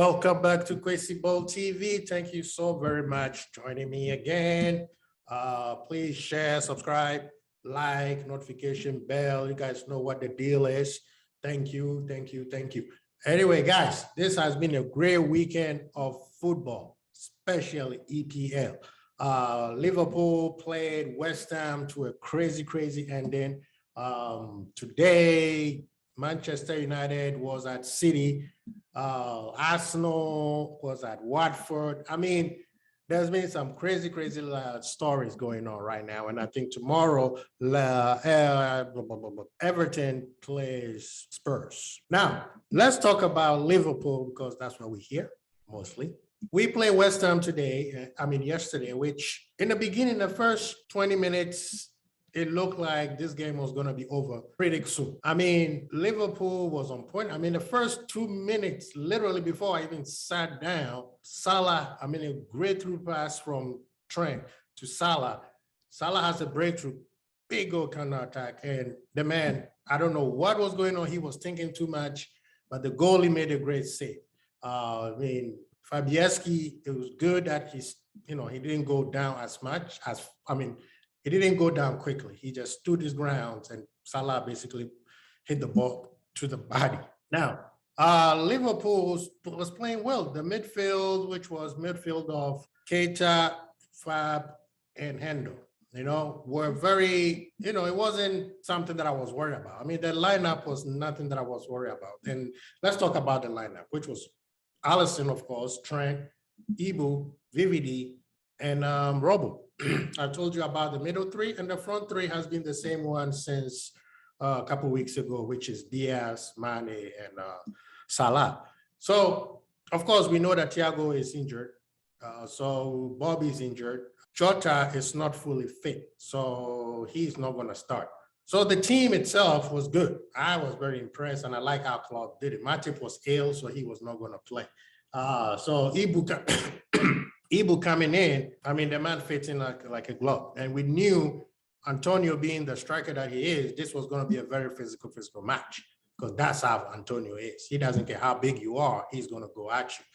Welcome back to Crazy Ball TV. Thank you so very much for joining me again. Please share, subscribe, like, notification bell. You guys know what the deal is. Thank you, thank you, thank you. Anyway, guys, this has been a great weekend of football, especially EPL. Liverpool played West Ham to a crazy ending. Today, Manchester United was at Citeh. Arsenal was at Watford. I mean, there's been some crazy stories going on right now. And I think tomorrow, Everton plays Spurs. Now, let's talk about Liverpool because that's what we hear mostly. We play West Ham yesterday, which in the beginning, the first 20 minutes, it looked like this game was going to be over pretty soon. I mean, Liverpool was on point. I mean, the first 2 minutes, literally before I even sat down, Salah, a great through pass from Trent to Salah. Salah has a breakthrough, big goal counter attack. And the man, I don't know what was going on. He was thinking too much, but the goalie made a great save. Fabianski, it was good that he didn't go down as much as, he didn't go down quickly. He just stood his ground and Salah basically hit the ball to the body. Now, Liverpool was playing well. The midfield, which was midfield of Citeh, Fab, and Hendo, were very, it wasn't something that I was worried about. I mean, the lineup was nothing that I was worried about. And let's talk about the lineup, which was Alisson, of course, Trent, Ibu, VVD, and Robo. I told you about the middle three, and the front three has been the same one since a couple of weeks ago, which is Diaz, Mane, and Salah. So, of course, we know that Thiago is injured. So Bobby is injured. Jota is not fully fit, so he's not going to start. So the team itself was good. I was very impressed, and I like how Klopp did it. Matip was ill, so he was not going to play. So Ibu coming in, the man fits in like a glove. And we knew Antonio being the striker that he is, this was going to be a very physical match because that's how Antonio is. He doesn't care how big you are, he's going to go at you.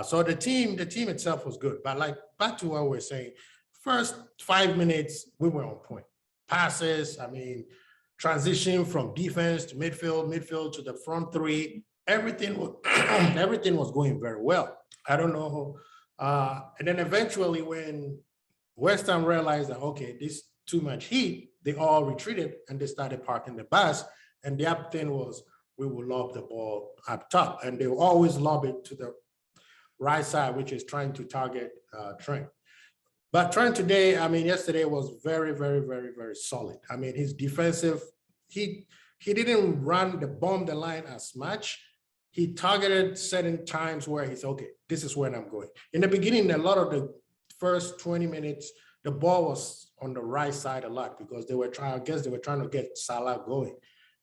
So the team itself was good. But back to what we're saying, first 5 minutes, we were on point. Passes, transition from defense to midfield to the front three, everything was going very well. I don't know. And then eventually when West Ham realized that, okay, this too much heat, they all retreated and they started parking the bus. And the up thing was, we will lob the ball up top. And they will always lob it to the right side, which is trying to target Trent. But Trent today, yesterday was very solid. His defensive, he didn't bomb the line as much. He targeted certain times where he said, okay, this is where I'm going. In the beginning, a lot of the first 20 minutes, the ball was on the right side a lot because they were trying to get Salah going.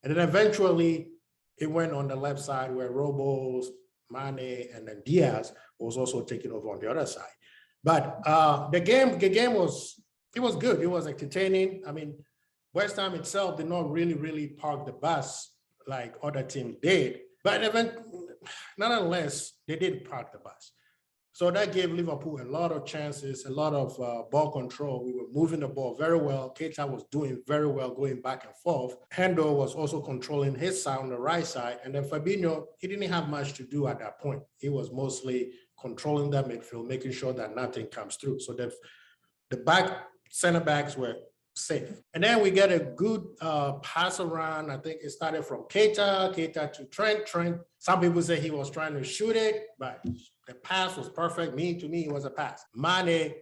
And then eventually it went on the left side where Robo, Mane, and then Diaz was also taking over on the other side. But the game was good. It was entertaining. West Ham itself did not really park the bus like other teams did. But nonetheless, they did park the bus. So that gave Liverpool a lot of chances, a lot of ball control. We were moving the ball very well. Keita was doing very well, going back and forth. Hendo was also controlling his side on the right side. And then Fabinho, he didn't have much to do at that point. He was mostly controlling that midfield, making sure that nothing comes through. So the back center backs were safe. And then we get a good pass around. I think it started from Keita to Trent. Some people say he was trying to shoot it, but the pass was perfect. To me, it was a pass. Mane,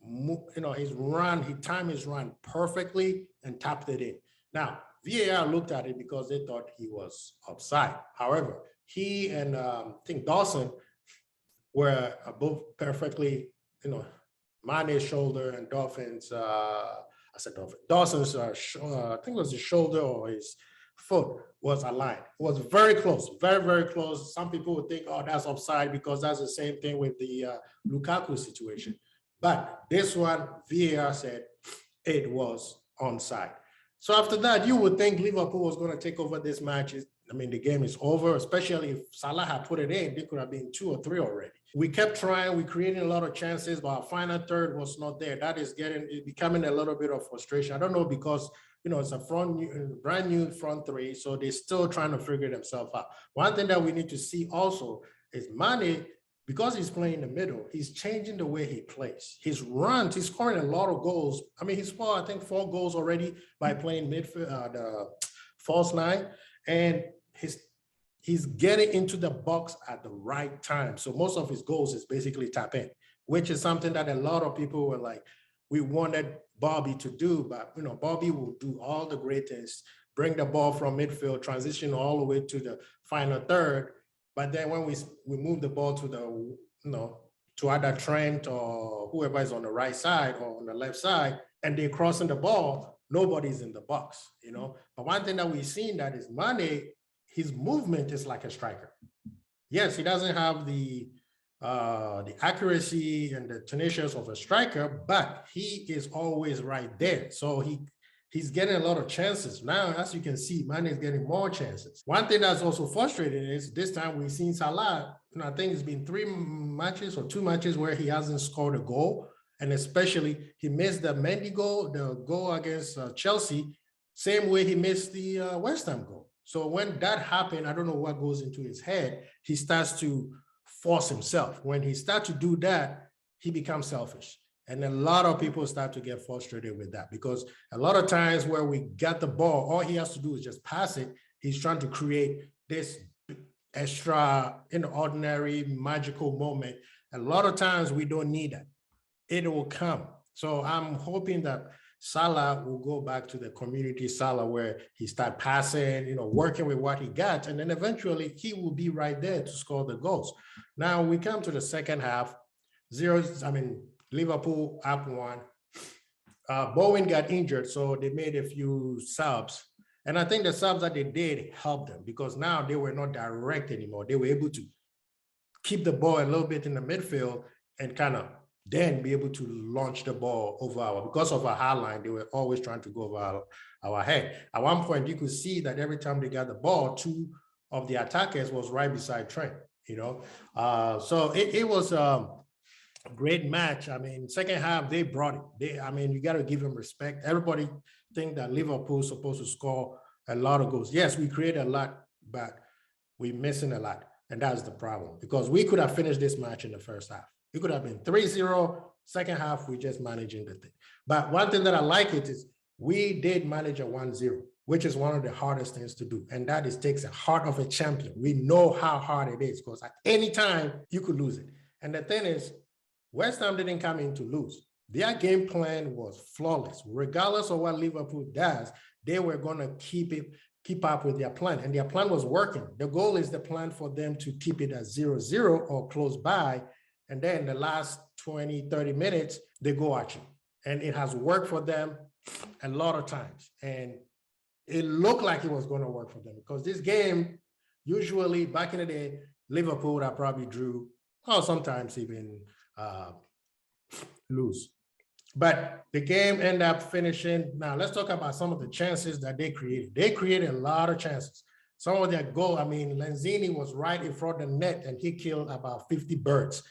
he timed his run perfectly and tapped it in. Now, VAR looked at it because they thought he was offside. However, he and I think Dawson were both perfectly, Mane's shoulder and Dawson's, I think it was his shoulder or his foot was aligned. It was very close, very close. Some people would think, oh, that's offside because that's the same thing with the Lukaku situation. But this one, VAR said it was onside. So after that, you would think Liverpool was going to take over this match. I mean, the game is over, especially if Salah had put it in, they could have been 2 or 3 already. We kept trying, we created a lot of chances, but our final third was not there. That is becoming a little bit of frustration. I don't know, because, you know, it's a brand new front three, so they're still trying to figure themselves out. One thing that we need to see also is ManU, because he's playing in the middle, he's changing the way he plays. His runs, he's scoring a lot of goals. I mean, he's scored, I think, 4 goals already by playing midfield, the false line, and he's getting into the box at the right time. So most of his goals is basically tap in, which is something that a lot of people were like, we wanted Bobby to do, but, you know, Bobby will do all the great things, bring the ball from midfield, transition all the way to the final third. But then when we move the ball to the, you know, to either Trent or whoever is on the right side or on the left side, and they're crossing the ball, nobody's in the box, you know. But one thing that we've seen that is ManU, his movement is like a striker. Yes, he doesn't have the accuracy and the tenacious of a striker, but he is always right there. So he's getting a lot of chances. Now, as you can see, ManU is getting more chances. One thing that's also frustrating is this time we've seen Salah, you know, I think it's been 3 matches or 2 matches where he hasn't scored a goal. And especially he missed the Mendy goal, the goal against Chelsea, same way he missed the West Ham goal. So when that happened, I don't know what goes into his head. He starts to force himself. When he starts to do that, he becomes selfish. And a lot of people start to get frustrated with that, because a lot of times where we get the ball, all he has to do is just pass it. He's trying to create this extra, ordinary, magical moment. A lot of times we don't need that. It will come. So I'm hoping that Salah will go back to the community Salah where he start passing, working with what he got, and then eventually he will be right there to score the goals. Now we come to the second half, Liverpool up 1. Bowen got injured, so they made a few subs. And I think the subs that they did helped them, because now they were not direct anymore. They were able to keep the ball a little bit in the midfield and kind of then be able to launch the ball over because of our high line, they were always trying to go over our head. At one point, you could see that every time they got the ball, 2 of the attackers was right beside Trent, So it was a great match. I mean, second half, they brought it. You got to give them respect. Everybody think that Liverpool is supposed to score a lot of goals. Yes, we create a lot, but we're missing a lot. And that's the problem, because we could have finished this match in the first half. It could have been 3-0, second half, we just managing the thing. But one thing that I like is we did manage a 1-0, which is one of the hardest things to do. And that takes the heart of a champion. We know how hard it is, because at any time you could lose it. And the thing is, West Ham didn't come in to lose. Their game plan was flawless. Regardless of what Liverpool does, they were going to keep up with their plan. And their plan was working. The goal is the plan for them to keep it at 0-0 or close by. And then the last 20, 30 minutes, they go at you. And it has worked for them a lot of times. And it looked like it was going to work for them, because this game, usually back in the day, Liverpool that probably drew, or sometimes even lose. But the game ended up finishing. Now, let's talk about some of the chances that they created. They created a lot of chances. Some of their goal, Lanzini was right in front of the net and he killed about 50 birds.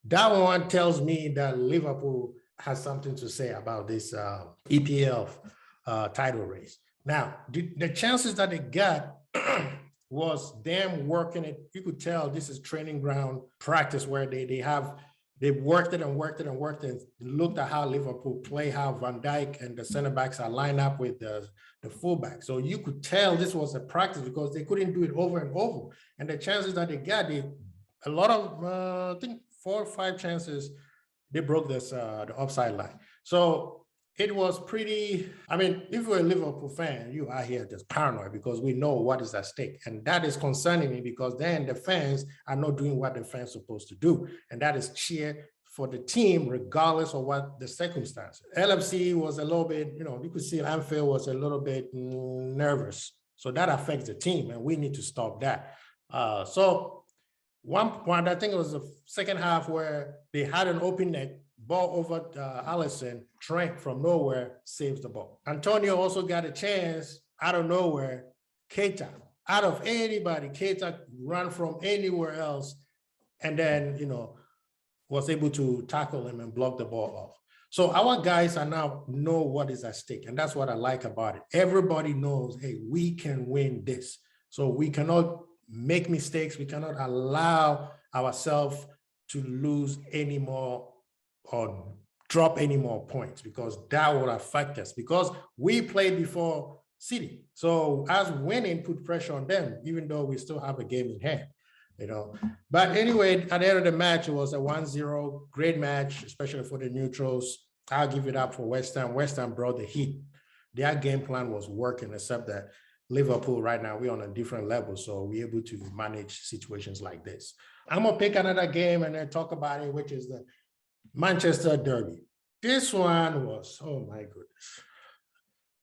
That one tells me that Liverpool has something to say about this EPL title race. Now, the chances that they got was them working it. You could tell this is training ground practice where they worked it and looked at how Liverpool play, how Van Dijk and the center backs are lined up with the fullback. So you could tell this was a practice, because they couldn't do it over and over. And the chances that they got, a lot of, I think 4 or 5 chances, they broke this the offside line. So it was pretty, if you're a Liverpool fan, you are here just paranoid, because we know what is at stake. And that is concerning me, because then the fans are not doing what the fans are supposed to do. And that is cheer for the team, regardless of what the circumstances. LFC was a little bit, you could see Anfield was a little bit nervous. So that affects the team, and we need to stop that. So one point, I think it was the second half, where they had an open net, ball over Alisson, Trent from nowhere saves the ball. Antonio also got a chance out of nowhere. Citeh out of anybody. Keita ran from anywhere else, and then, was able to tackle him and block the ball off. So our guys are now know what is at stake, and that's what I like about it. Everybody knows, hey, we can win this. So we cannot make mistakes. We cannot allow ourselves to lose any more or drop any more points, because that will affect us, because we played before Citeh. So us winning put pressure on them, even though we still have a game in hand. But anyway, at the end of the match, it was a 1-0, great match, especially for the neutrals. I'll give it up for West Ham. West Ham brought the heat. Their game plan was working, except that Liverpool right now, we're on a different level, so we're able to manage situations like this. I'm gonna pick another game and then talk about it, which is the Manchester Derby. This one was, oh my goodness.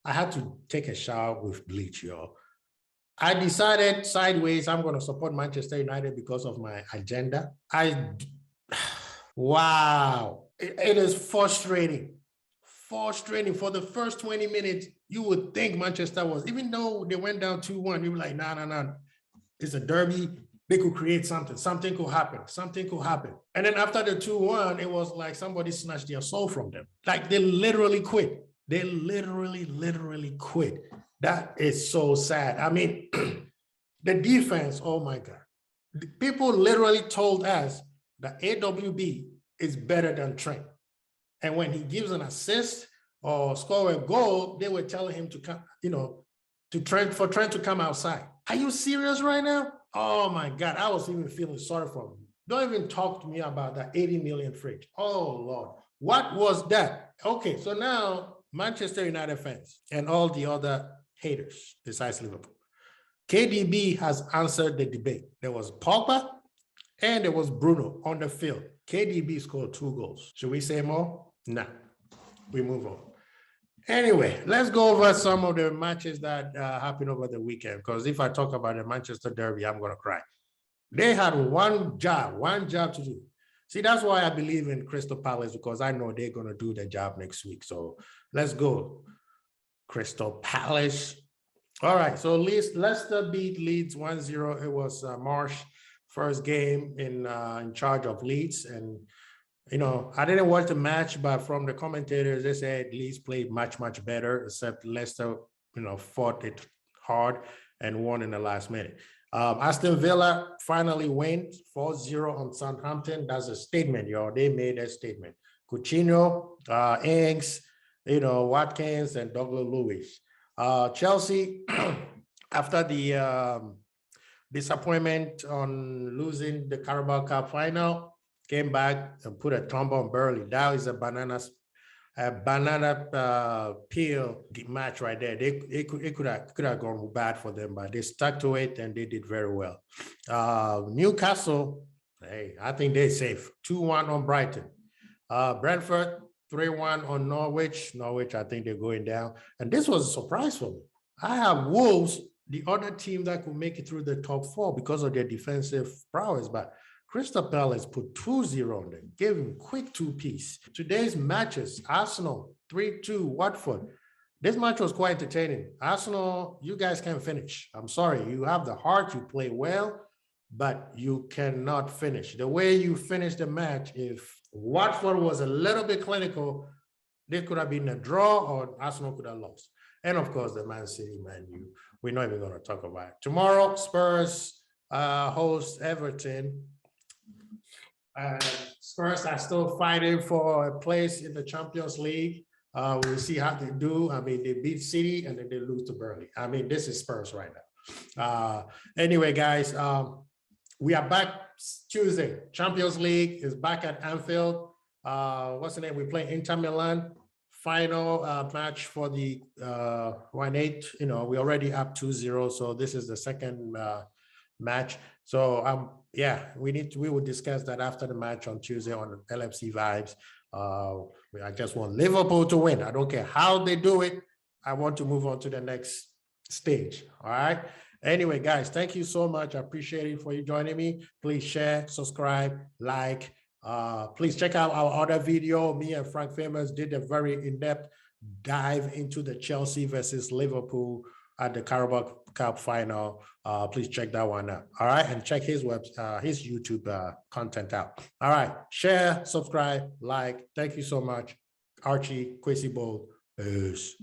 I had to take a shower with bleach, y'all. I decided sideways, I'm going to support Manchester United because of my agenda. Wow. It is frustrating. Frustrating. For the first 20 minutes, you would think Manchester was, even though they went down 2-1, you were like, no. It's a derby. They could create something. Something could happen. Something could happen. And then after the 2-1, it was like somebody snatched their soul from them. Like they literally quit. They literally quit. That is so sad. I mean, the defense, oh my God. People literally told us that AWB is better than Trent. And when he gives an assist or score a goal, they were telling him to come, for Trent to come outside. Are you serious right now? Oh my God, I was even feeling sorry for him. Don't even talk to me about that 80 million fridge. Oh Lord, what was that? Okay, so now Manchester United fans and all the other haters besides Liverpool. KDB has answered the debate. There was Pogba and there was Bruno on the field. KDB scored 2 goals. Should we say more? No. We move on. Anyway, let's go over some of the matches that happened over the weekend, because if I talk about the Manchester Derby, I'm going to cry. They had one job to do. See, that's why I believe in Crystal Palace, because I know they're going to do their job next week. So let's go. Crystal Palace. All right, so Leicester beat Leeds 1-0. It was Marsh first game in charge of Leeds. And, I didn't watch the match, but from the commentators, they said Leeds played much better, except Leicester, fought it hard and won in the last minute. Aston Villa finally win 4-0 on Southampton. That's a statement, y'all. They made a statement. Coutinho, Ings, Watkins, and Douglas Lewis. Chelsea, after the disappointment on losing the Carabao Cup final, came back and put a thumb on Burnley. That is a banana peel match right there. It could have gone bad for them, but they stuck to it and they did very well. Newcastle, hey, I think they're safe. 2-1 on Brighton. Brentford, 3-1 on Norwich. Norwich, I think they're going down. And this was a surprise for me. I have Wolves, the other team that could make it through the top 4 because of their defensive prowess, but Crystal Palace put 2-0 on them, gave him quick 2-piece. Today's matches, Arsenal, 3-2, Watford. This match was quite entertaining. Arsenal, you guys can finish. I'm sorry, you have the heart, you play well, but you cannot finish. The way you finish the match, if Watford was a little bit clinical, they could have been a draw or Arsenal could have lost. And of course, the Man City, ManU, we're not even going to talk about it. Tomorrow, Spurs host Everton. Spurs are still fighting for a place in the Champions League. We'll see how they do. I mean, they beat City and then they lose to Burnley. I mean, this is Spurs right now. Anyway, guys, we are back Tuesday. Champions League is back at Anfield. What's the name? We play Inter Milan. Final match for the 1-8. We already up 2-0. So this is the second match. So we will discuss that after the match on Tuesday on LFC Vibes. I just want Liverpool to win. I don't care how they do it. I want to move on to the next stage. All right. Anyway, guys, thank you so much. I appreciate it for you joining me. Please share, subscribe, like. Please check out our other video. Me and Frank Famous did a very in-depth dive into the Chelsea versus Liverpool at the Carabao Cup final. Please check that one out. All right, and check his his YouTube content out. All right, share, subscribe, like. Thank you so much, Archie Kwesi Bowl. Peace.